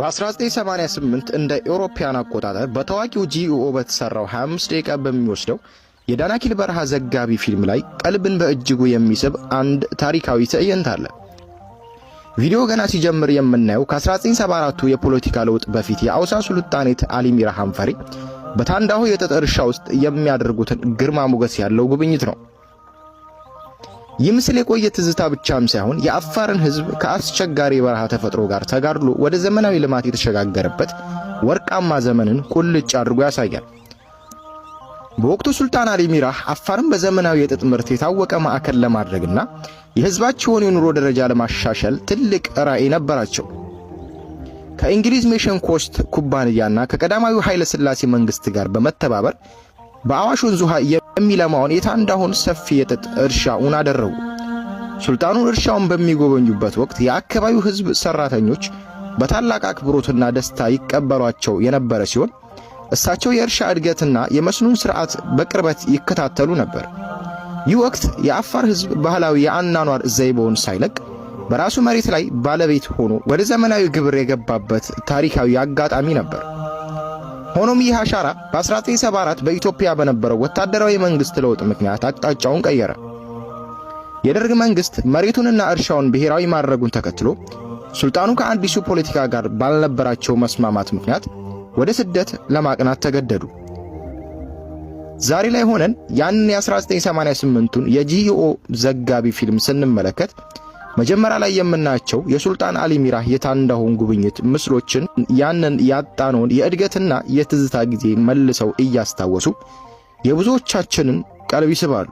በ1988 እንደ አውሮፓውያን አቆጣጠር በታዋቂው ጂኢኦ በተሰራው 25 ደቂቃ በሚወስደው የዳናኪል በረሃ ዘጋቢ ፊልም ላይ ቀልብን በእጅጉ የሚስብ አንድ ታሪካዊ ትዕይንት አለ። ቪዲዮ ገና ሲጀምር የምናየው ከ1974ቱ የፖለቲካ ለውጥ በፊት የአውሳ ሱልጣኔት አሊ ሚራ ሐንፈሪ በታንዳሆ የጥጥ እርሻ ውስጥ የሚያደርጉትን ግርማ ሞገስ ያለው ጉብኝት ነው። ይህ ምስል የቆየ ትዝታ ብቻም ሳይሆን የአፋርን ሕዝብ ከአስቸጋሪ የበረሃ ተፈጥሮ ጋር ተጋድሎ ወደ ዘመናዊ ልማት የተሸጋገረበት ወርቃማ ዘመንን ቁልጭ አድርጎ ያሳያል። በወቅቱ ሱልጣን አሊ ሚራ አፋርን በዘመናዊ የጥጥ ምርት የታወቀ ማዕከል ለማድረግና የሕዝባቸውን የኑሮ ደረጃ ለማሻሻል ትልቅ ራዕይ ነበራቸው። ከእንግሊዝ ሜሽን ኮስት ኩባንያና ከቀዳማዊ ኃይለ ሥላሴ መንግስት ጋር በመተባበር በአዋሽ ወንዝ ውሃ የሚለማውን የታንዳሆን ሰፊ የጥጥ እርሻውን አደረጉ። ሱልጣኑ እርሻውን በሚጎበኙበት ወቅት የአካባቢው ሕዝብ ሰራተኞች በታላቅ አክብሮትና ደስታ ይቀበሏቸው የነበረ ሲሆን እሳቸው የእርሻ እድገትና የመስኖን ሥርዓት በቅርበት ይከታተሉ ነበር። ይህ ወቅት የአፋር ሕዝብ ባህላዊ የአኗኗር ዘይቤውን ሳይለቅ በራሱ መሬት ላይ ባለቤት ሆኖ ወደ ዘመናዊ ግብር የገባበት ታሪካዊ አጋጣሚ ነበር። ሆኖም ይህ አሻራ በ1974 በኢትዮጵያ በነበረው ወታደራዊ መንግስት ለውጥ ምክንያት አቅጣጫውን ቀየረ። የደርግ መንግስት መሬቱንና እርሻውን ብሔራዊ ማድረጉን ተከትሎ ሱልጣኑ ከአዲሱ ፖለቲካ ጋር ባልነበራቸው መስማማት ምክንያት ወደ ስደት ለማቅናት ተገደዱ። ዛሬ ላይ ሆነን ያንን የ1988ቱን የጂኢኦ ዘጋቢ ፊልም ስንመለከት መጀመሪያ ላይ የምናያቸው የሱልጣን አሊ ሚራ የታንዳሆን ጉብኝት ምስሎችን ያንን ያጣነውን የእድገትና የትዝታ ጊዜ መልሰው እያስታወሱ የብዙዎቻችንን ቀልብ ይስባሉ።